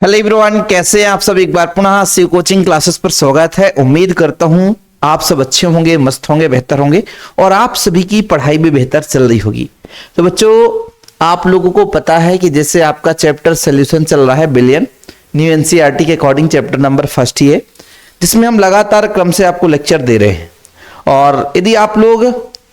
Hello everyone, कैसे हैं आप सब। एक बार पुनः शिव कोचिंग क्लासेस पर स्वागत है। उम्मीद करता हूं आप सब अच्छे होंगे, मस्त होंगे, बेहतर होंगे और आप सभी की पढ़ाई भी बेहतर चल रही होगी। तो बच्चों, आप लोगों को पता है कि जैसे आपका चैप्टर सॉल्यूशन चल रहा है बिलियन, न्यू एनसीईआरटी के अकॉर्डिंग चैप्टर नंबर फर्स्ट ही है, जिसमें हम लगातार क्रम से आपको लेक्चर दे रहे हैं। और यदि आप लोग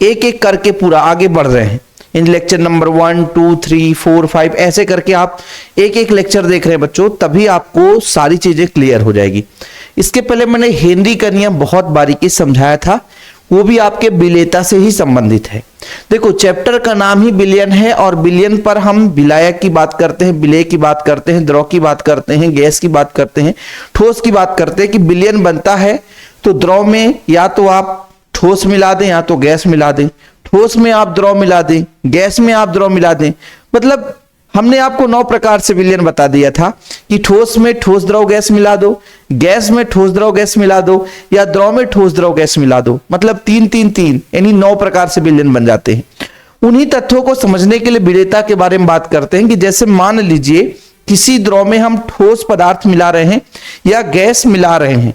एक एक करके पूरा आगे बढ़ रहे हैं, इन लेक्चर नंबर 1, 2, 3, 4, 5 ऐसे करके आप एक एक लेक्चर देख रहे हैं बच्चों, तभी आपको सारी चीजें क्लियर हो जाएगी। इसके पहले मैंने हेनरी का नियम बहुत बारीकी समझाया था, वो भी आपके विलेयता से ही संबंधित है। देखो, चैप्टर का नाम ही बिलियन है और बिलियन पर हम विलायक की बात करते हैं, विलेय की बात करते हैं, द्रव की बात करते हैं, गैस की बात करते हैं, ठोस की बात करते हैं। कि बिलियन बनता है तो द्रव में या तो आप ठोस मिला दें या तो गैस मिला दें, ठोस में आप द्रव मिला दें, गैस में आप द्रव मिला दें। मतलब हमने आपको 9 प्रकार से विलयन बता दिया था कि ठोस में ठोस द्रव गैस मिला दो, गैस में ठोस द्रव गैस मिला दो, या द्रव में ठोस द्रव गैस मिला दो। मतलब 3 3 3 यानी 9 प्रकार से विलयन बन जाते हैं। उन्हीं तथ्यों को समझने के लिए विलेयता के बारे में बात करते हैं कि जैसे मान लीजिए किसी द्रव में हम ठोस पदार्थ मिला रहे हैं या गैस मिला रहे हैं,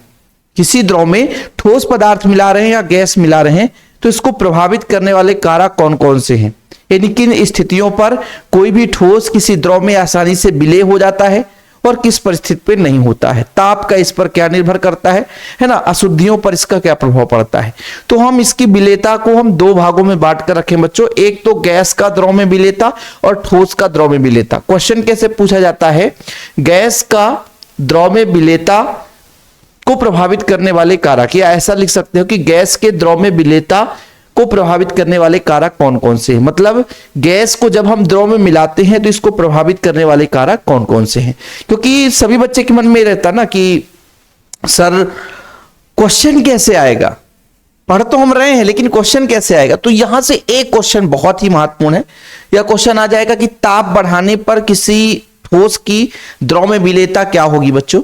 किसी द्रव में ठोस पदार्थ मिला रहे हैं या गैस मिला रहे हैं, तो इसको प्रभावित करने वाले कारक कौन कौन से हैं, यानी किन स्थितियों पर कोई भी ठोस किसी द्रव में आसानी से विलय हो जाता है और किस परिस्थिति पर नहीं होता है। ताप का इस पर क्या निर्भर करता है ना, अशुद्धियों पर इसका क्या प्रभाव पड़ता है। तो हम इसकी विलेयता को हम 2 भागों में बांट कर रखें बच्चों, एक तो गैस का द्रव में विलेयता और ठोस का द्रव में विलेयता। क्वेश्चन कैसे पूछा जाता है, गैस का द्रव में विलेयता को प्रभावित करने वाले कारक, या ऐसा लिख सकते हो कि गैस के द्रव में विलेयता को प्रभावित करने वाले कारक कौन कौन से हैं। मतलब गैस को जब हम द्रव में मिलाते हैं तो इसको प्रभावित करने वाले कारक कौन कौन से हैं। क्योंकि सभी बच्चे के मन में रहता ना कि सर क्वेश्चन कैसे आएगा, पढ़ तो हम रहे हैं लेकिन क्वेश्चन कैसे आएगा। तो यहां से एक क्वेश्चन बहुत ही महत्वपूर्ण है। यह क्वेश्चन आ जाएगा कि ताप बढ़ाने पर किसी ठोस की द्रव में विलेयता क्या होगी। बच्चों,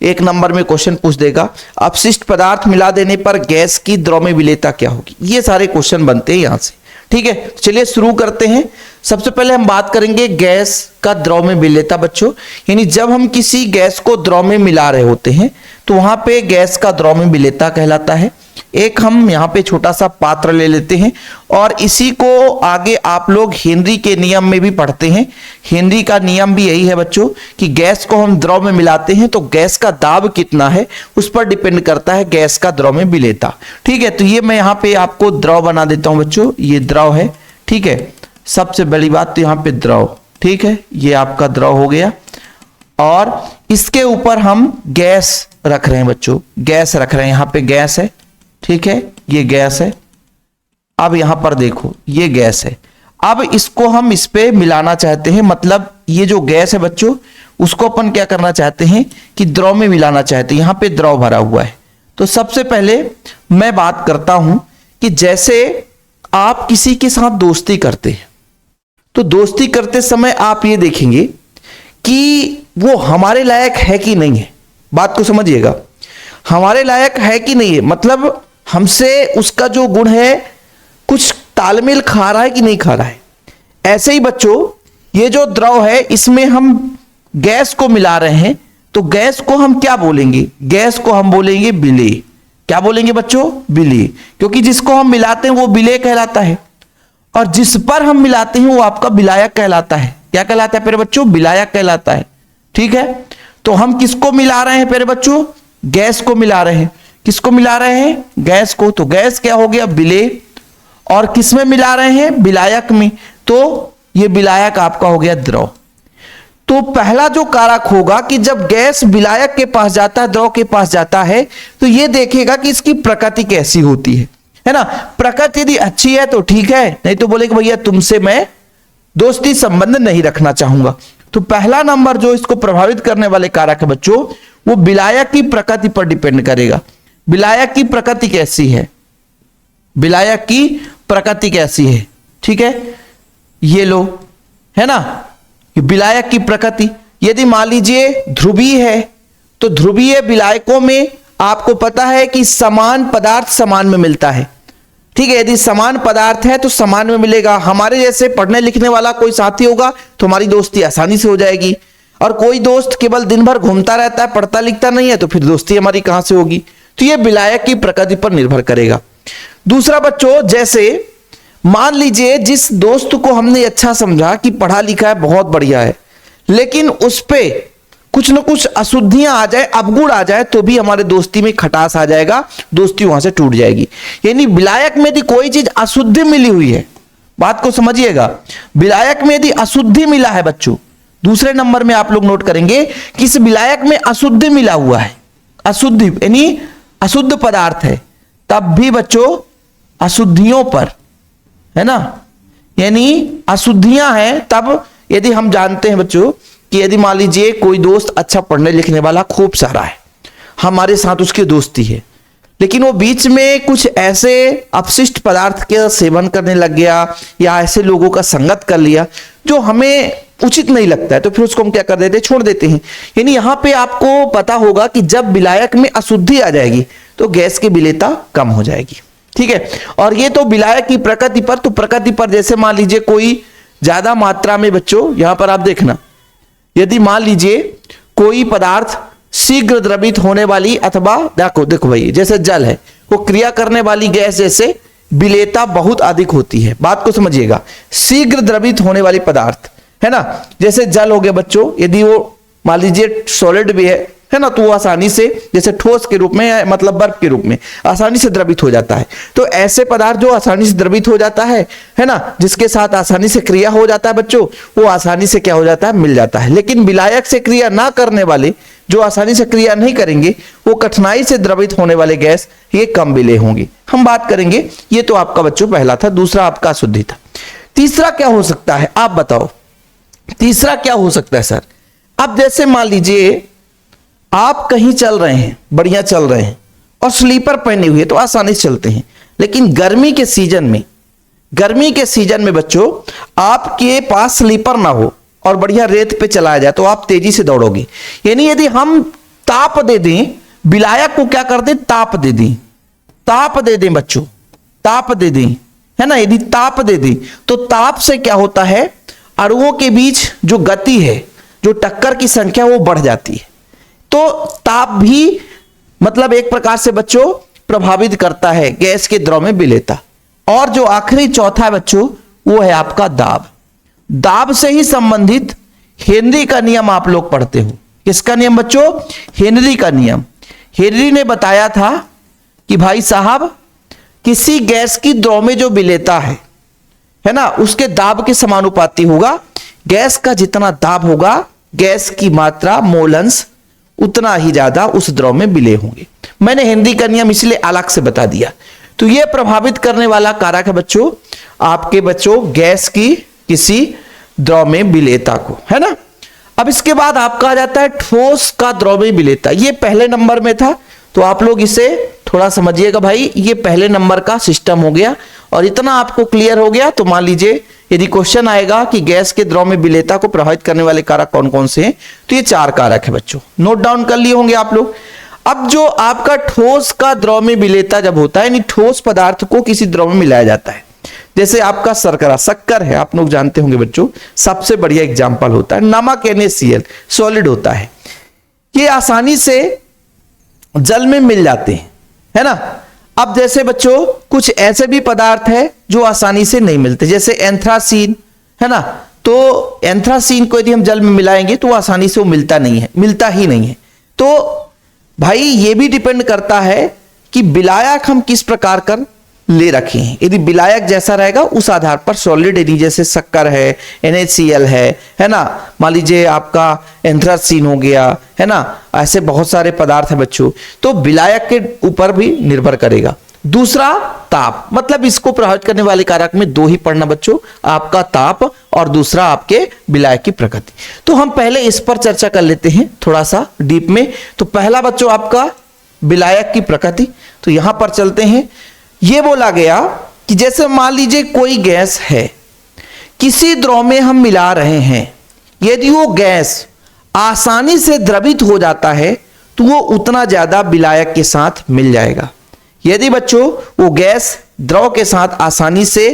1 नंबर में क्वेश्चन पूछ देगा, अपशिष्ट पदार्थ मिला देने पर गैस की द्रव में विलेयता क्या होगी। ये सारे क्वेश्चन बनते हैं यहां से। ठीक है, चलिए शुरू करते हैं। सबसे पहले हम बात करेंगे गैस का द्रव में विलेयता बच्चों, यानी जब हम किसी गैस को द्रव में मिला रहे होते हैं तो वहां पे गैस का द्रव में विलेयता कहलाता है। एक हम यहाँ पे छोटा सा पात्र ले लेते हैं और इसी को आगे आप लोग हेनरी के नियम में भी पढ़ते हैं। हेनरी का नियम भी यही है बच्चों कि गैस को हम द्रव में मिलाते हैं तो गैस का दाब कितना है उस पर डिपेंड करता है गैस का द्रव में विलेयता। ठीक है, तो ये मैं यहाँ पे आपको द्रव बना देता हूं बच्चों, ये द्रव है। ठीक है, सबसे बड़ी बात तो यहाँ पे द्रव, ठीक है, ये आपका द्रव हो गया और इसके ऊपर हम गैस रख रहे हैं बच्चों, गैस रख रहे हैं, यहाँ पे गैस है। ठीक है, ये गैस है। अब यहां पर देखो, ये गैस है। अब इसको हम इस पे मिलाना चाहते हैं, मतलब ये जो गैस है बच्चों उसको अपन क्या करना चाहते हैं कि द्रव में मिलाना चाहते हैं। यहां पे द्रव भरा हुआ है। तो सबसे पहले मैं बात करता हूं कि जैसे आप किसी के साथ दोस्ती करते हैं तो दोस्ती करते समय आप ये देखेंगे कि वो हमारे लायक है कि नहीं है। बात को समझिएगा, हमारे लायक है कि नहीं है, मतलब हमसे उसका जो गुण है कुछ तालमेल खा रहा है कि नहीं खा रहा है। ऐसे ही बच्चों, ये जो द्रव है इसमें हम गैस को मिला रहे हैं तो गैस को हम क्या बोलेंगे, गैस को हम बोलेंगे विलेय। क्या बोलेंगे बच्चों, विलेय, क्योंकि जिसको हम मिलाते हैं वो विलेय कहलाता है और जिस पर हम मिलाते हैं वो आपका विलायक कहलाता है। क्या कहलाता है प्यारे बच्चों, विलायक कहलाता है। ठीक है, तो हम किसको मिला रहे हैं प्यारे बच्चों, गैस को मिला रहे हैं। किसको मिला रहे हैं, गैस को। तो गैस क्या हो गया, विलेय। और किस में मिला रहे हैं, विलायक में। तो ये विलायक आपका हो गया द्रव। तो पहला जो कारक होगा कि जब गैस विलायक के पास जाता है, द्रव के पास जाता है, तो ये देखेगा कि इसकी प्रकृति कैसी होती है ना। प्रकृति यदि अच्छी है तो ठीक है, नहीं तो बोले कि भैया तुमसे मैं दोस्ती संबंध नहीं रखना चाहूंगा। तो पहला नंबर जो इसको प्रभावित करने वाले कारक है बच्चों, वो विलायक की प्रकृति पर डिपेंड करेगा। विलायक की प्रकृति कैसी है, विलायक की प्रकृति कैसी है। ठीक है, ये लो, है ना, विलायक की प्रकृति। यदि मान लीजिए ध्रुवीय है तो ध्रुवीय विलायकों में आपको पता है कि समान पदार्थ समान में मिलता है। ठीक है, यदि समान पदार्थ है तो समान में मिलेगा। हमारे जैसे पढ़ने लिखने वाला कोई साथी होगा तो हमारी दोस्ती आसानी से हो जाएगी। और कोई दोस्त केवल दिन भर घूमता रहता है, पढ़ता लिखता नहीं है, तो फिर दोस्ती हमारी कहां से होगी। तो ये विलायक की प्रकृति पर निर्भर करेगा। दूसरा बच्चों, जैसे मान लीजिए जिस दोस्त को हमने अच्छा समझा कि पढ़ा लिखा है, बहुत बढ़िया है, लेकिन उस पे कुछ न कुछ अशुद्धियां आ जाए, अवगुण आ जाए, तो भी हमारे दोस्ती में खटास आ जाएगा, दोस्ती वहां से टूट जाएगी। यानी विलायक में यदि कोई चीज अशुद्ध मिली हुई है, बात को समझिएगा, विलायक में यदि अशुद्धि मिला है बच्चों, दूसरे नंबर में आप लोग नोट करेंगे कि इस विलायक में अशुद्ध मिला हुआ है, अशुद्धि यानी अशुद्ध पदार्थ है, तब भी बच्चों अशुद्धियों पर, है ना, यानी अशुद्धियां हैं, तब यदि हम जानते हैं बच्चों कि यदि मान लीजिए कोई दोस्त अच्छा पढ़ने लिखने वाला खूब सारा है, हमारे साथ उसकी दोस्ती है, लेकिन वो बीच में कुछ ऐसे अपशिष्ट पदार्थ के सेवन करने लग गया या ऐसे लोगों का संगत कर लिया जो हमें उचित नहीं लगता है, तो फिर उसको हम क्या कर देते हैं, छोड़ देते हैं। यानी यहां पे आपको पता होगा कि जब विलायक में अशुद्धि आ जाएगी तो गैस की विलेयता कम हो जाएगी, ठीक है। और ये तो विलायक की प्रकृति पर, तो प्रकृति पर जैसे मान लीजिए कोई ज्यादा मात्रा में बच्चों, यहां पर आप देखना, यदि मान लीजिए कोई पदार्थ शीघ्र द्रवित होने वाली, अथवा देखो भाई जैसे जल है, वो क्रिया करने वाली गैस जैसे विलेयता बहुत अधिक होती है, बात को समझिएगा, शीघ्र द्रवित होने वाली पदार्थ, है ना, जैसे जल हो गया बच्चों, यदि वो मान लीजिए सॉलिड भी है ना, तो वो आसानी से जैसे ठोस के रूप में, मतलब बर्फ के रूप में आसानी से द्रवित हो जाता है। तो ऐसे पदार्थ जो आसानी से द्रवित हो जाता है ना, जिसके साथ आसानी से क्रिया हो जाता है बच्चों, वो आसानी से क्या हो जाता है, मिल जाता है। लेकिन विलायक से क्रिया ना करने वाले, जो आसानी से क्रिया नहीं करेंगे, वो कठिनाई से द्रवित होने वाले गैस, ये कम विलेय होंगी। हम बात करेंगे, ये तो आपका बच्चों पहला था, दूसरा आपका अशुद्धि था। तीसरा क्या हो सकता है, आप बताओ, तीसरा क्या हो सकता है सर? अब जैसे मान लीजिए आप कहीं चल रहे हैं, बढ़िया चल रहे हैं, और स्लीपर पहने हुए, तो आसानी से चलते हैं, लेकिन गर्मी के सीजन में बच्चों आपके पास स्लीपर ना हो और बढ़िया रेत पे चलाया जाए, तो आप तेजी से दौड़ोगे। यानी यदि हम ताप दे दें, विलायक को क्या कर दें, ताप दे दें बच्चों, ताप दे दें, है ना, यदि ताप दे दें, तो ताप से क्या होता है, अणुओं के बीच जो गति है, जो टक्कर की संख्या, वो बढ़ जाती है। तो ताप भी मतलब एक प्रकार से बच्चों प्रभावित करता है गैस के द्रव में विलेयता। और जो आखिरी चौथा है बच्चों, वो है आपका दाब। दाब से ही संबंधित हेनरी का नियम आप लोग पढ़ते हो। किसका नियम बच्चों? हेनरी का नियम। हेनरी ने बताया था कि भाई साहब, किसी गैस की द्रव में जो विलेयता है ना, उसके दाब के समानुपाती होगा। गैस का जितना दाब होगा, गैस की मात्रा, मोलंस, उतना ही ज्यादा उस द्रव में विलेय होंगे। मैंने हेनरी का नियम इसलिए अलग से बता दिया। तो यह प्रभावित करने वाला कारक है बच्चों, आपके बच्चों गैस की किसी द्रव में विलेयता को, है ना। अब इसके बाद आपका आ जाता है ठोस का द्रव में विलेयता। ये पहले नंबर में था, तो आप लोग इसे थोड़ा समझिएगा भाई, ये पहले नंबर का सिस्टम हो गया। और इतना आपको क्लियर हो गया तो मान लीजिए यदि क्वेश्चन आएगा कि गैस के द्रव में विलेयता को प्रभावित करने वाले कारक कौन कौन से हैं, तो ये 4 कारक है बच्चों, नोट डाउन कर लिए होंगे आप लोग। अब जो आपका ठोस का द्रव में विलेयता जब होता है, यानी ठोस पदार्थ को किसी द्रव में मिलाया जाता है, जैसे आपका शर्करा, शक्कर है, आप लोग जानते होंगे बच्चों, सबसे बढ़िया एग्जाम्पल होता है। नमक NaCl सॉलिड होता है, ये आसानी से जल में मिल जाते हैं, है ना। अब जैसे बच्चों कुछ ऐसे भी पदार्थ है जो आसानी से नहीं मिलते, जैसे एंथ्रासीन, है ना। तो एंथ्रासीन को यदि हम जल में मिलाएंगे तो आसानी से वो मिलता ही नहीं है। तो भाई ये भी डिपेंड करता है कि विलायक हम किस प्रकार कर ले रखे हैं। यदि विलायक जैसा रहेगा उस आधार पर सॉलिड, यदि जैसे शक्कर है, NaCl है ना, मान लीजिए आपका एंथ्रासीन हो गया, है ना, ऐसे बहुत सारे पदार्थ है बच्चों, तो विलायक के ऊपर भी निर्भर करेगा। दूसरा ताप, मतलब इसको प्रभावित करने वाले कारक में 2 ही पढ़ना बच्चों, आपका ताप और दूसरा आपके विलायक की प्रकृति। तो हम पहले इस पर चर्चा कर लेते हैं थोड़ा सा डीप में। तो पहला बच्चों आपका विलायक की प्रकृति, तो यहां पर चलते हैं। ये बोला गया कि जैसे मान लीजिए कोई गैस है, किसी द्रव में हम मिला रहे हैं, यदि वो गैस आसानी से द्रवित हो जाता है तो वो उतना ज्यादा विलायक के साथ मिल जाएगा। यदि बच्चों वो गैस द्रव के साथ आसानी से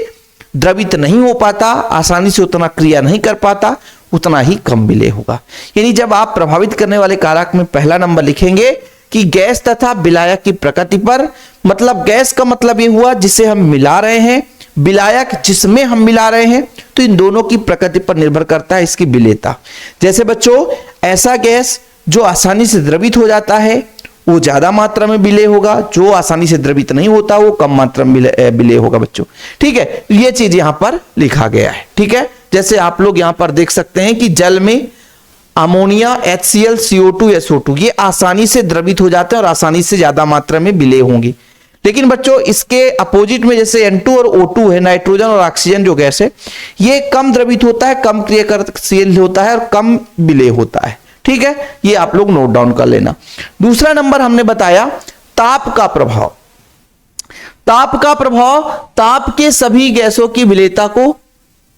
द्रवित नहीं हो पाता, आसानी से उतना क्रिया नहीं कर पाता, उतना ही कम विलेय होगा। यानी जब आप प्रभावित करने वाले कारक में पहला नंबर लिखेंगे कि गैस तथा विलायक की प्रकृति पर, मतलब गैस का मतलब ये हुआ जिसे हम मिला रहे हैं, विलायक जिसमें हम मिला रहे हैं, तो इन दोनों की प्रकृति पर निर्भर करता है इसकी विलेयता। जैसे बच्चों, ऐसा गैस जो आसानी से द्रवित हो जाता है वो ज्यादा मात्रा में विलेय होगा, जो आसानी से द्रवित नहीं होता वो कम मात्रा में विलेय होगा बच्चों। ठीक है, ये चीज यहां पर लिखा गया है। ठीक है, जैसे आप लोग यहां पर देख सकते हैं कि जल में अमोनिया, HCl, CO2, SO2 ये आसानी से द्रवित हो जाते हैं और आसानी से ज्यादा मात्रा में विलेय होंगे। लेकिन बच्चों इसके अपोजिट में जैसे N2 और O2 है, नाइट्रोजन और ऑक्सीजन जो गैस है, ये कम द्रवित होता है, कम क्रियाशील होता है और कम विलेय होता है। ठीक है, ये आप लोग नोट डाउन कर लेना। दूसरा नंबर हमने बताया ताप का प्रभाव। ताप का प्रभाव, ताप के सभी गैसों की विलेयता को,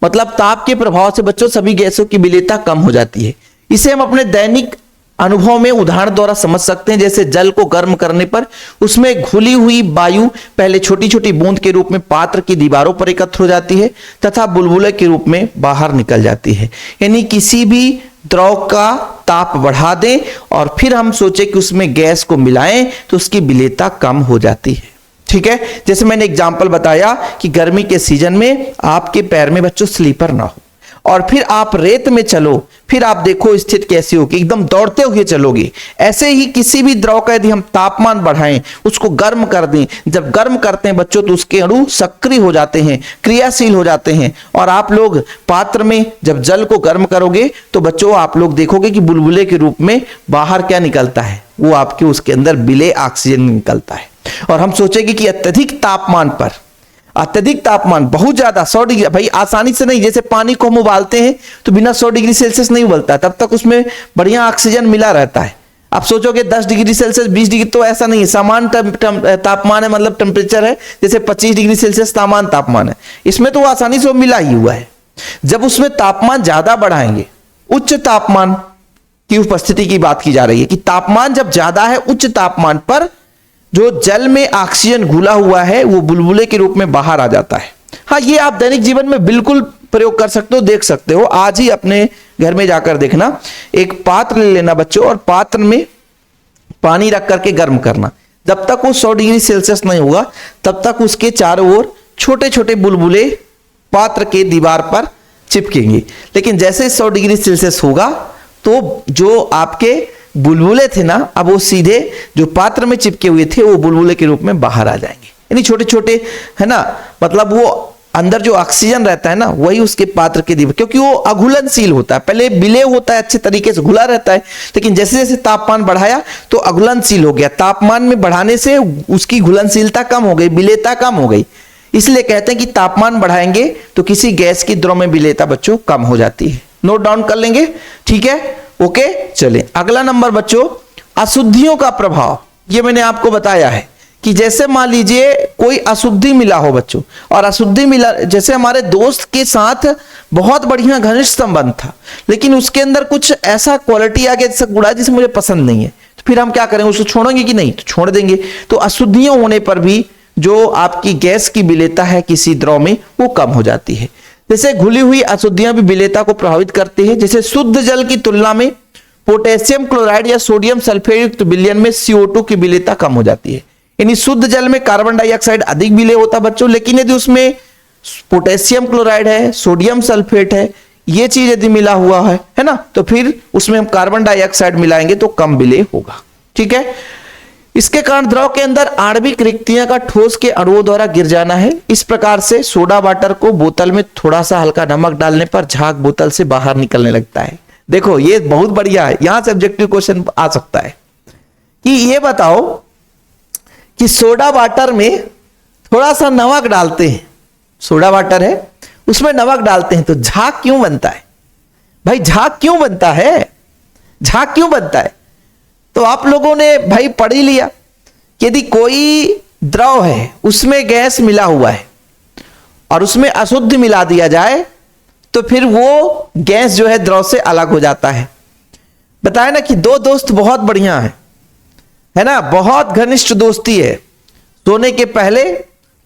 मतलब ताप के प्रभाव से बच्चों सभी गैसों की विलेयता कम हो जाती है। इसे हम अपने दैनिक अनुभव में उदाहरण द्वारा समझ सकते हैं। जैसे जल को गर्म करने पर उसमें घुली हुई वायु पहले छोटी छोटी बूंद के रूप में पात्र की दीवारों पर एकत्र हो जाती है तथा बुलबुले के रूप में बाहर निकल जाती है। यानी किसी भी द्रव का ताप बढ़ा दें और फिर हम सोचे कि उसमें गैस को मिलाएं तो उसकी विलेयता कम हो जाती है। ठीक है, जैसे मैंने एग्जाम्पल बताया कि गर्मी के सीजन में आपके पैर में बच्चों स्लीपर ना हो और फिर आप रेत में चलो, फिर आप देखो स्थिति कैसी होगी, एकदम दौड़ते हुए चलोगे। ऐसे ही किसी भी द्रव का यदि हम तापमान बढ़ाएं, उसको गर्म कर दें, जब गर्म करते हैं बच्चों तो उसके अणु सक्रिय हो जाते हैं, क्रियाशील हो जाते हैं। और आप लोग पात्र में जब जल को गर्म करोगे तो बच्चों आप लोग देखोगे कि बुलबुले के रूप में बाहर क्या निकलता है, वो आपके उसके अंदर विलेय ऑक्सीजन निकलता है। और हम सोचेंगे कि अत्यधिक तापमान पर, अत्यधिक तापमान बहुत ज्यादा 100 डिग्री, भाई आसानी से नहीं, जैसे पानी को हम उबालते हैं तो बिना 100 डिग्री सेल्सियस नहीं उबलता, तब तक उसमें बढ़िया ऑक्सीजन मिला रहता है। आप सोचोगे 10 डिग्री सेल्सियस 20 डिग्री, तो ऐसा नहीं है, समान तापमान है, मतलब टेम्परेचर है, जैसे 25 डिग्री सेल्सियस समान तापमान है, इसमें तो आसानी से मिला ही हुआ है। जब उसमें तापमान ज्यादा बढ़ाएंगे, उच्च तापमान की उपस्थिति की बात की जा रही है कि तापमान जब ज्यादा है, उच्च तापमान पर जो जल में ऑक्सीजन घुला हुआ है वो बुलबुले के रूप में बाहर आ जाता है। हाँ, ये आप दैनिक जीवन में बिल्कुल प्रयोग कर सकते हो, देख सकते हो। आज ही अपने घर में जाकर देखना, एक पात्र ले लेना बच्चों और पात्र में पानी रख करके गर्म करना। जब तक वो 100 डिग्री सेल्सियस नहीं होगा तब तक उसके चारों ओर छोटे छोटे बुलबुले पात्र के दीवार पर चिपकेंगे। लेकिन जैसे 100 डिग्री सेल्सियस होगा तो जो आपके बुलबुले थे ना, अब वो सीधे जो पात्र में चिपके हुए थे वो बुलबुले के रूप में बाहर आ जाएंगे। यानी छोटे छोटे, है ना, मतलब वो अंदर जो ऑक्सीजन रहता है ना वही उसके पात्र के दीवार, क्योंकि वो अघुलनशील होता है, पहले विलेय होता है, अच्छे तरीके से घुला रहता है, लेकिन जैसे जैसे तापमान बढ़ाया तो अघुलनशील हो गया। तापमान में बढ़ाने से उसकी घुलनशीलता कम हो गई, विलेयता कम हो गई। इसलिए कहते हैं कि तापमान बढ़ाएंगे तो किसी गैस की द्रव में विलेयता बच्चों कम हो जाती है। नोट डाउन कर लेंगे, ठीक है, ओके। चलें अगला नंबर बच्चों, अशुद्धियों का प्रभाव। ये मैंने आपको बताया है कि जैसे मान लीजिए कोई अशुद्धि मिला हो बच्चों, और अशुद्धि मिला, जैसे हमारे दोस्त के साथ बहुत बढ़िया घनिष्ठ संबंध था, लेकिन उसके अंदर कुछ ऐसा क्वालिटी आ गया जैसा गुड़ा जिसे मुझे पसंद नहीं है, तो फिर हम क्या करेंगे, उसको छोड़ेंगे कि नहीं, तो छोड़ देंगे। तो अशुद्धियां होने पर भी जो आपकी गैस की विलेयता है किसी द्रव में वो कम हो जाती है। जैसे घुली हुई अशुद्धियां भी विलेयता को प्रभावित करती है। जैसे शुद्ध जल की तुलना में पोटेशियम क्लोराइड या सोडियम सल्फेट युक्त विलयन में CO2 की विलेयता कम हो जाती है। यानी शुद्ध जल में कार्बन डाइऑक्साइड अधिक विलेय होता है बच्चों, लेकिन यदि उसमें पोटेशियम क्लोराइड है, सोडियम सल्फेट है, ये चीज यदि मिला हुआ है ना, तो फिर उसमें हम कार्बन डाइऑक्साइड मिलाएंगे तो कम विलेय होगा। ठीक है, इसके कारण द्रव के अंदर आणविक रिक्तियां का ठोस के अणुओं द्वारा गिर जाना है। इस प्रकार से सोडा वाटर को बोतल में थोड़ा सा हल्का नमक डालने पर झाग बोतल से बाहर निकलने लगता है। देखो ये बहुत बढ़िया है, यहां से ऑब्जेक्टिव क्वेश्चन आ सकता है कि ये बताओ कि सोडा वाटर में थोड़ा सा नमक डालते हैं, सोडा वाटर है उसमें नमक डालते हैं तो झाग क्यों बनता है? भाई झाग क्यों बनता है? झाग क्यों बनता है? तो आप लोगों ने भाई पढ़ ही लिया कि यदि कोई द्रव है उसमें गैस मिला हुआ है और उसमें अशुद्ध मिला दिया जाए तो फिर वो गैस जो है द्रव से अलग हो जाता है। बताया ना कि दो दोस्त बहुत बढ़िया है ना, बहुत घनिष्ठ दोस्ती है, सोने के पहले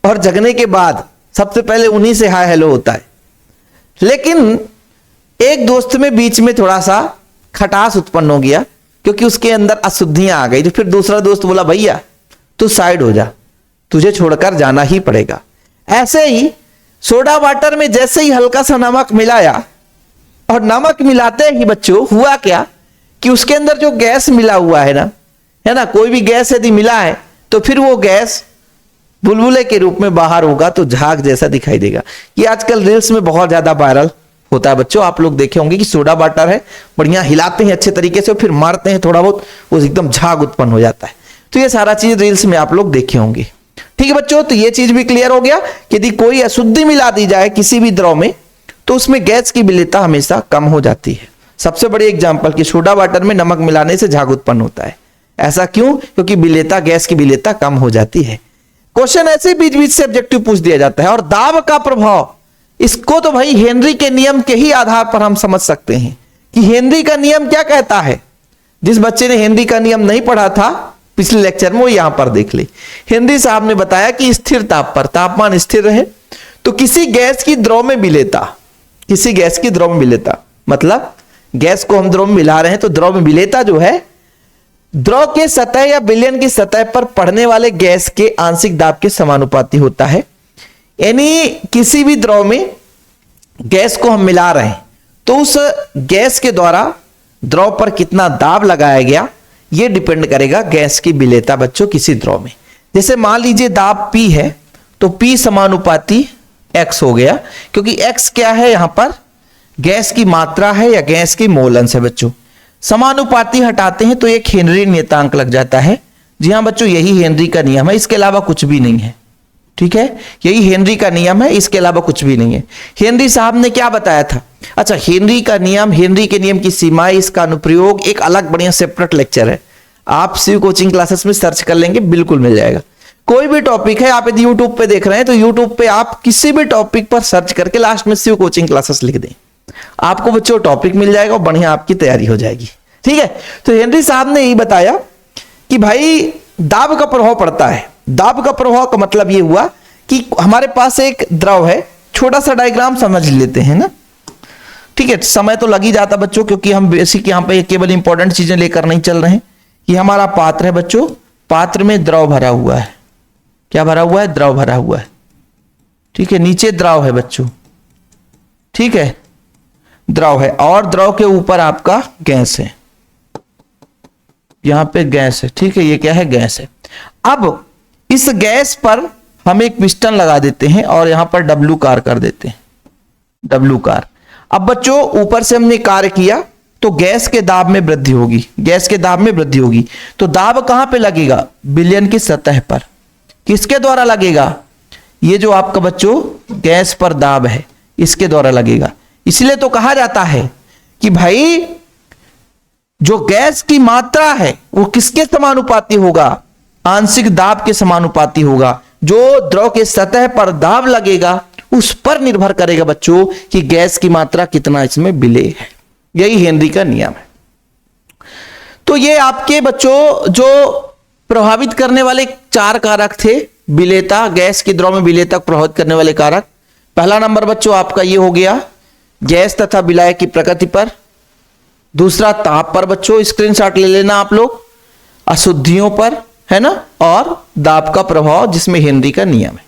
और जगने के बाद सबसे पहले उन्हीं से हाय हेलो होता है। लेकिन एक दोस्त में बीच में थोड़ा सा खटास उत्पन्न हो गया, क्योंकि उसके अंदर अशुद्धियां आ गई। तो फिर दूसरा दोस्त बोला भैया तू साइड हो जा, तुझे छोड़कर जाना ही पड़ेगा। ऐसे ही सोडा वाटर में जैसे ही हल्का सा नमक मिलाया, और नमक मिलाते ही बच्चों हुआ क्या कि उसके अंदर जो गैस मिला हुआ है ना, कोई भी गैस यदि मिला है तो फिर वो गैस बुलबुले के रूप में बाहर होगा तो झाग जैसा दिखाई देगा। ये आजकल रील्स में बहुत ज्यादा वायरल होता है बच्चों। आप लोग देखे होंगे कि सोडा वाटर है, बढ़िया हिलाते हैं अच्छे तरीके से, फिर मारते हैं थोड़ा बहुत, वो एकदम झाग उत्पन्न हो जाता है। तो ये सारा चीज रील्स में आप लोग देखे होंगे। ठीक है बच्चों, तो ये चीज भी क्लियर हो गया कि यदि कोई अशुद्धि मिला दी जाए किसी भी द्रव में तो उसमें गैस की विलेयता हमेशा कम हो जाती है। सबसे बड़ी एग्जांपल कि सोडा वाटर में नमक मिलाने से झाग उत्पन्न होता है। ऐसा क्यों? क्योंकि विलेयता, गैस की विलेयता कम हो जाती है। क्वेश्चन ऐसे बीच बीच से ऑब्जेक्टिव पूछ दिया जाता है। और दाब का प्रभाव, इसको तो भाई हेनरी के नियम के ही आधार पर हम समझ सकते हैं कि हेनरी का नियम क्या कहता है। जिस बच्चे ने हेनरी का नियम नहीं पढ़ा था पिछले लेक्चर में, वो यहां पर देख ले। हेनरी साहब ने बताया कि स्थिर ताप पर, तापमान स्थिर रहे तो किसी गैस की द्रव में विलेयता, किसी गैस की द्रव में विलेयता मतलब गैस को हम द्रव में मिला रहे हैं तो द्रव में विलेयता जो है द्रव के सतह या विलयन की सतह पर पड़ने वाले गैस के आंशिक दाब के समानुपाती होता है। यानी किसी भी द्रव में गैस को हम मिला रहे हैं तो उस गैस के द्वारा द्रव पर कितना दाब लगाया गया यह डिपेंड करेगा गैस की विलेयता बच्चों किसी द्रव में। जैसे मान लीजिए दाब P है तो P समानुपाती X हो गया, क्योंकि X क्या है यहां पर गैस की मात्रा है या गैस की मोल अंश है बच्चों। समानुपाती हटाते हैं तो एक हेनरी नियतांक लग जाता है। जी हां बच्चों, यही हेनरी का नियम है, इसके अलावा कुछ भी नहीं है। ठीक है, यही हेनरी का नियम है, इसके अलावा कुछ भी नहीं है। हेनरी साहब ने क्या बताया था? अच्छा, हेनरी का नियम, हेनरी के नियम की सीमाएं, इसका अनुप्रयोग एक अलग बढ़िया सेपरेट लेक्चर है। आप शिव कोचिंग क्लासेस में सर्च कर लेंगे, बिल्कुल मिल जाएगा। कोई भी टॉपिक है, आप यदि यूट्यूब पे देख रहे हैं तो यूट्यूब पे आप किसी भी टॉपिक पर सर्च करके लास्ट में शिव कोचिंग क्लासेस लिख दें, आपको बच्चों टॉपिक मिल जाएगा और बढ़िया आपकी तैयारी हो जाएगी। ठीक है, तो हेनरी साहब ने यही बताया कि भाई दाब का प्रभाव पड़ता है। दाब का प्रभाव का मतलब ये हुआ कि हमारे पास एक द्रव है, छोटा सा डायग्राम समझ लेते हैं ना। ठीक है, समय तो लग ही जाता बच्चों, क्योंकि हम बेसिक यहां पे केवल इंपॉर्टेंट चीजें लेकर नहीं चल रहे हैं। ये हमारा पात्र है बच्चों, पात्र में द्रव भरा हुआ है। क्या भरा हुआ है? द्रव भरा हुआ है। ठीक है, नीचे द्रव है बच्चों, ठीक है, द्रव है, और द्रव के ऊपर आपका गैस है, यहां पे गैस है। ठीक है, ये क्या है? गैस है। अब इस गैस पर हम एक पिस्टन लगा देते हैं और यहां पर डब्लू कार कर देते हैं, डब्लू कार। अब बच्चों ऊपर से हमने कार्य किया तो गैस के दाब में वृद्धि होगी, गैस के दाब में वृद्धि होगी। तो दाब कहां पे लगेगा? विलयन की सतह पर। किसके द्वारा लगेगा? ये जो आपका बच्चों गैस पर दाब है इसके द्वारा लगेगा। इसलिए तो कहा जाता है कि भाई जो गैस की मात्रा है वो किसके समानुपाती होगा? आंशिक दाब के समानुपाती होगा। जो द्रव के सतह पर दाब लगेगा उस पर निर्भर करेगा बच्चों कि गैस की मात्रा कितना इसमें विलेय है। यही हेनरी का नियम है। तो ये आपके बच्चों जो प्रभावित करने वाले 4 कारक थे, विलेयता, गैस की द्रव में विलेयता प्रभावित करने वाले कारक। पहला नंबर बच्चों आपका ये हो गया गैस तथा विलायक की प्रकृति पर। दूसरा ताप पर बच्चों, स्क्रीनशॉट ले लेना आप लोग, अशुद्धियों पर, है ना, और दाब का प्रभाव जिसमें हेनरी का नियम है।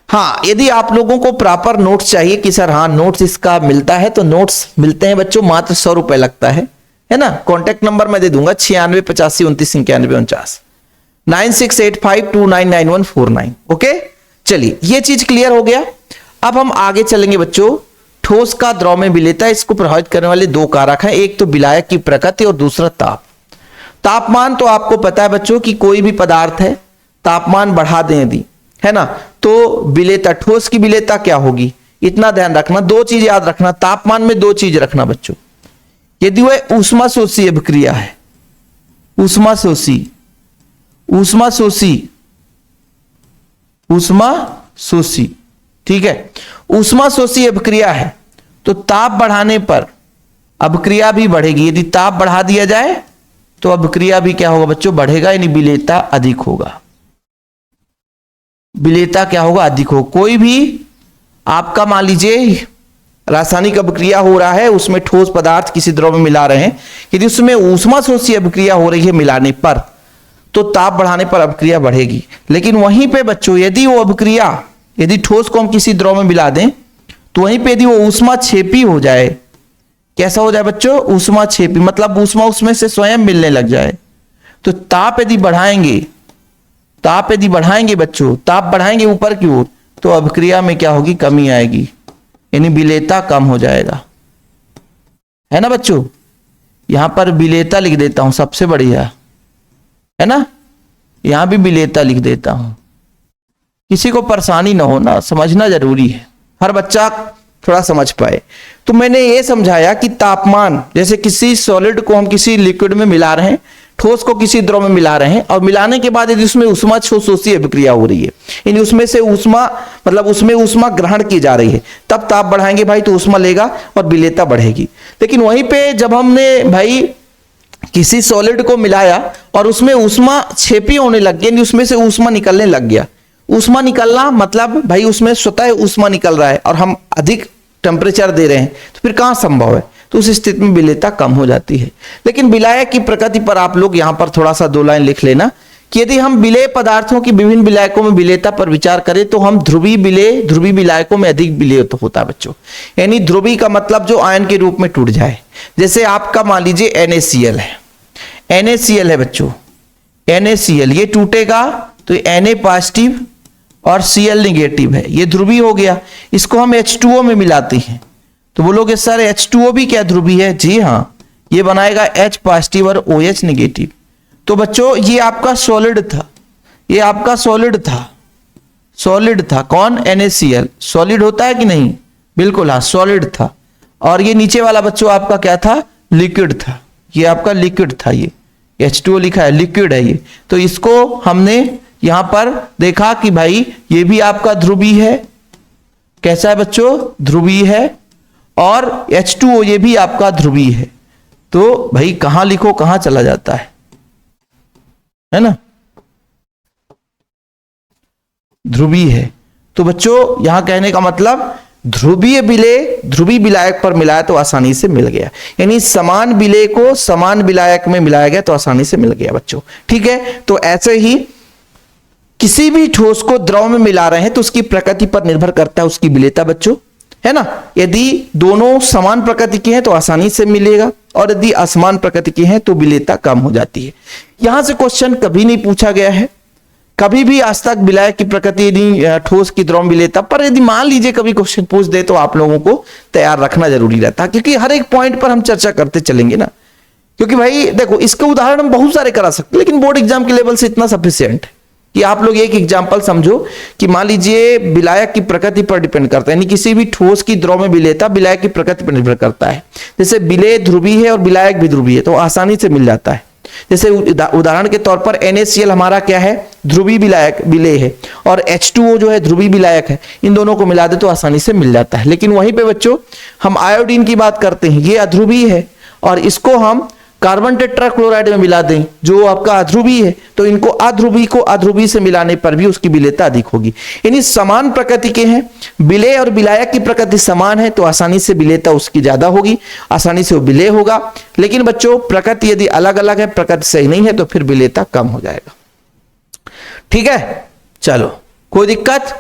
हाँ, यदि आप लोगों को प्रॉपर नोट्स चाहिए कि सर हाँ नोट्स इसका मिलता है, तो नोट्स मिलते हैं बच्चों, मात्र 100 रुपए लगता है ना। कॉन्टेक्ट नंबर मैं दे दूंगा 96 85 29 91 49 9685299149। ओके, चलिए ये चीज क्लियर हो गया। अब हम आगे चलेंगे बच्चों। ठोस का द्रव में विलेयता, इसको प्रभावित करने वाले 2 कारक हैं, एक तो विलायक की प्रकृति और दूसरा ताप। तापमान तो आपको पता है बच्चों कि कोई भी पदार्थ है तापमान बढ़ा दें यदि, है ना, तो विलेयता, ठोस की विलेयता क्या होगी, इतना ध्यान रखना। 2 चीज याद रखना, तापमान में 2 चीज रखना बच्चों। यदि वह ऊष्माशोषी अभिक्रिया है, ऊष्माशोषी, ठीक है, ऊष्माशोषी अभिक्रिया है तो ताप बढ़ाने पर अभिक्रिया भी बढ़ेगी। यदि ताप बढ़ा दिया जाए तो अभिक्रिया भी क्या होगा बच्चों? बढ़ेगा, यानी विलेयता अधिक होगा। विलेयता क्या होगा, अधिक हो। कोई भी आपका मान लीजिए रासायनिक अभिक्रिया हो रहा है, उसमें ठोस पदार्थ किसी द्रव में मिला रहे हैं, यदि उसमें ऊष्मा शोषी अभिक्रिया हो रही है मिलाने पर, तो ताप बढ़ाने पर अभिक्रिया बढ़ेगी। लेकिन वहीं पे बच्चों यदि वो अभिक्रिया, यदि ठोस को हम किसी द्रव में मिला दें तो वहीं पे यदि वो ऊष्मा छेपी हो जाए, कैसा हो जाए बच्चों, ऊष्मा छेपी, मतलब ऊष्मा उसमें से स्वयं मिलने लग जाए, तो ताप यदि बढ़ाएंगे बच्चों, ताप बढ़ाएंगे ऊपर की ओर, तो अभिक्रिया में क्या होगी, कमी आएगी, यानी विलेयता कम हो जाएगा, है ना बच्चों। यहां पर विलेयता लिख देता हूं, सबसे बढ़िया है ना, यहां भी विलेयता लिख देता हूं, किसी को परेशानी ना हो ना, समझना जरूरी है, हर बच्चा थोड़ा समझ पाए। तो मैंने ये समझाया कि तापमान, जैसे किसी सॉलिड को हम किसी लिक्विड में मिला रहे हैं, ठोस को किसी द्रव में मिला रहे हैं, और मिलाने के बाद यदि उसमें ऊष्मा शोषी अभिक्रिया हो रही है, यानी उसमें से ऊष्मा, मतलब उसमें ऊष्मा ग्रहण की जा रही है, तब ताप बढ़ाएंगे भाई तो ऊष्मा लेगा और विलेयता बढ़ेगी। लेकिन वहीं पे जब हमने भाई किसी सॉलिड को मिलाया और उसमें ऊष्मा छेपी होने लग गई, यानी उसमें से ऊष्मा निकलने लग गया, ऊष्मा निकलना मतलब भाई उसमें स्वतः ऊष्मा निकल रहा है और हम अधिक टेम्परेचर दे रहे हैं, तो फिर कहां संभव है, तो उस स्थिति में विलेयता कम हो जाती है। लेकिन विलायक की प्रकृति पर आप लोग यहां पर थोड़ा सा 2 लाइन लिख लेना कि यदि हम विलेय पदार्थों की विभिन्न विलायकों में विलेयता पर विचार करें तो हम ध्रुवीय विलायकों में अधिक विलेय होता है बच्चों, यानी ध्रुवीय का मतलब जो आयन के रूप में टूट जाए। जैसे आपका मान लीजिए NaCl है, NaCl है बच्चों, NaCl ये टूटेगा तो Na पॉजिटिव और Cl निगेटिव है, ये ध्रुवीय हो गया। इसको हम H2O में मिलाते हैं तो बोलोगे सर H2O भी क्या ध्रुवीय है, जी हाँ, ये बनाएगा H पॉजिटिव और OH निगेटिव। तो बच्चों ये आपका सॉलिड था, ये आपका सॉलिड था कौन, NaCl सॉलिड होता है कि नहीं, बिल्कुल हाँ सॉलिड था। और ये नीचे वाला बच्चों आपका क्या था, लिक्विड था, ये आपका लिक्विड था, ये H2O लिखा है, लिक्विड है ये। तो इसको हमने यहां पर देखा कि भाई ये भी आपका ध्रुवीय है, कैसा है बच्चों, ध्रुवीय है, और H2O ये भी आपका ध्रुवीय है। तो भाई कहां लिखो कहां चला जाता है ना, ध्रुवीय है। तो बच्चों यहां कहने का मतलब ध्रुवीय विलायक पर मिलाया तो आसानी से मिल गया, यानी समान विलेय को समान विलायक में मिलाया गया तो आसानी से मिल गया बच्चों, ठीक है। तो ऐसे ही किसी भी ठोस को द्रव में मिला रहे हैं तो उसकी प्रकृति पर निर्भर करता है उसकी विलेयता बच्चों, है ना। यदि दोनों समान प्रकृति के हैं तो आसानी से मिलेगा, और यदि असमान प्रकृति के हैं तो विलेयता कम हो जाती है। यहां से क्वेश्चन कभी नहीं पूछा गया है, कभी भी आज तक विलायक की प्रकृति यदि ठोस की द्रव में विलेयता, पर यदि मान लीजिए कभी क्वेश्चन पूछ दे तो आप लोगों को तैयार रखना जरूरी रहता है, क्योंकि हर एक पॉइंट पर हम चर्चा करते चलेंगे ना। क्योंकि भाई देखो इसके उदाहरण हम बहुत सारे करा सकते हैं, लेकिन बोर्ड एग्जाम के लेवल से इतना सफिशिएंट है कि आप लोग एक एग्जाम्पल समझो कि मान लीजिए विलायक की प्रकृति पर डिपेंड करता है, यानी किसी भी ठोस की द्रव में विलेयता विलायक की प्रकृति पर निर्भर करता है। जैसे विलेय ध्रुवीय है और विलायक भी ध्रुवीय है तो आसानी से मिल जाता है। जैसे उदाहरण के तौर पर NaCl हमारा क्या है, ध्रुवीय विलेय है, और H2O जो है ध्रुवीय विलायक है, इन दोनों को मिला दे तो आसानी से मिल जाता है। लेकिन वहीं पे बच्चों हम आयोडीन की बात करते हैं, ये अध्रुवीय है, और इसको हम कार्बन टेट्राक्लोराइड में मिला दें जो आपका अध्रुवीय है, तो इनको अध्रुवीय को अध्रुवीय से मिलाने पर भी उसकी विलेयता अधिक होगी। यानी समान प्रकृति के हैं, विलेय और विलायक की प्रकृति समान है तो आसानी से विलेयता उसकी ज्यादा होगी, आसानी से वो विलेय होगा। लेकिन बच्चों प्रकृति यदि अलग अलग है, प्रकृति सही नहीं है, तो फिर विलेयता कम हो जाएगा, ठीक है। चलो कोई दिक्कत,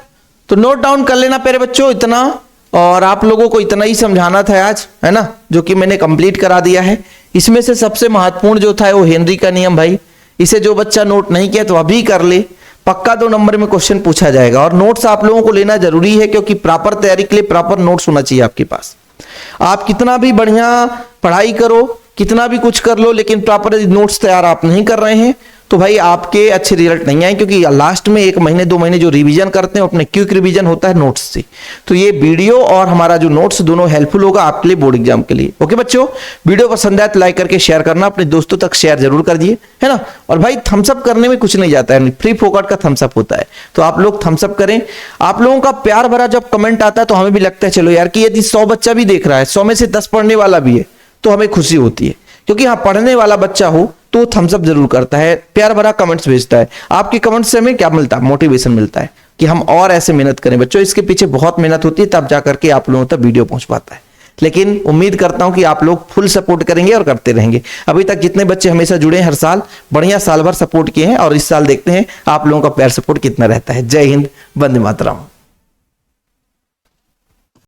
तो नोट डाउन कर लेना प्यारे बच्चों इतना, और आप लोगों को इतना ही समझाना था आज, है ना, जो कि मैंने कंप्लीट करा दिया है। इसमें से सबसे महत्वपूर्ण जो था वो हेनरी का नियम, भाई इसे जो बच्चा नोट नहीं किया तो अभी कर ले, पक्का 2 नंबर में क्वेश्चन पूछा जाएगा। और नोट्स आप लोगों को लेना जरूरी है, क्योंकि प्रॉपर तैयारी के लिए प्रॉपर नोट्स होना चाहिए आपके पास। आप कितना भी बढ़िया पढ़ाई करो, कितना भी कुछ कर लो, लेकिन प्रॉपर नोट्स तैयार आप नहीं कर रहे हैं तो भाई आपके अच्छे रिजल्ट नहीं आए, क्योंकि लास्ट में 1 महीने 2 महीने जो रिवीजन करते हैं अपने क्विक रिवीजन होता है नोट्स से। तो ये वीडियो और हमारा जो नोट्स दोनों हेल्पफुल होगा आपके लिए बोर्ड एग्जाम के लिए। ओके बच्चों, वीडियो पसंद आए तो लाइक करके शेयर करना, अपने दोस्तों तक शेयर जरूर कर दिए, है ना। और भाई थम्सअप करने में कुछ नहीं जाता है, फ्री फोकट का थम्सअप होता है, तो आप लोग थम्सअप करें। आप लोगों का प्यार भरा जब कमेंट आता है तो हमें भी लगता है चलो यार कि यदि 100 बच्चा भी देख रहा है, 100 में से 10 पढ़ने वाला भी है तो हमें खुशी होती है, क्योंकि हाँ पढ़ने वाला बच्चा हो तो थम्स अप जरूर करता है, प्यार भरा कमेंट्स भेजता है। आपके कमेंट से हमें क्या मिलता है? मोटिवेशन मिलता है कि हम और ऐसे मेहनत करें। बच्चों इसके पीछे बहुत मेहनत होती है, तब जाकर के आप लोगों तक वीडियो पहुंच पाता है। लेकिन उम्मीद करता हूं कि आप लोग फुल सपोर्ट करेंगे और करते रहेंगे। अभी तक जितने बच्चे हमेशा जुड़े हैं, हर साल बढ़िया साल भर सपोर्ट किए हैं, और इस साल देखते हैं आप लोगों का प्यार सपोर्ट कितना रहता है। जय हिंद, वंदे मातरम।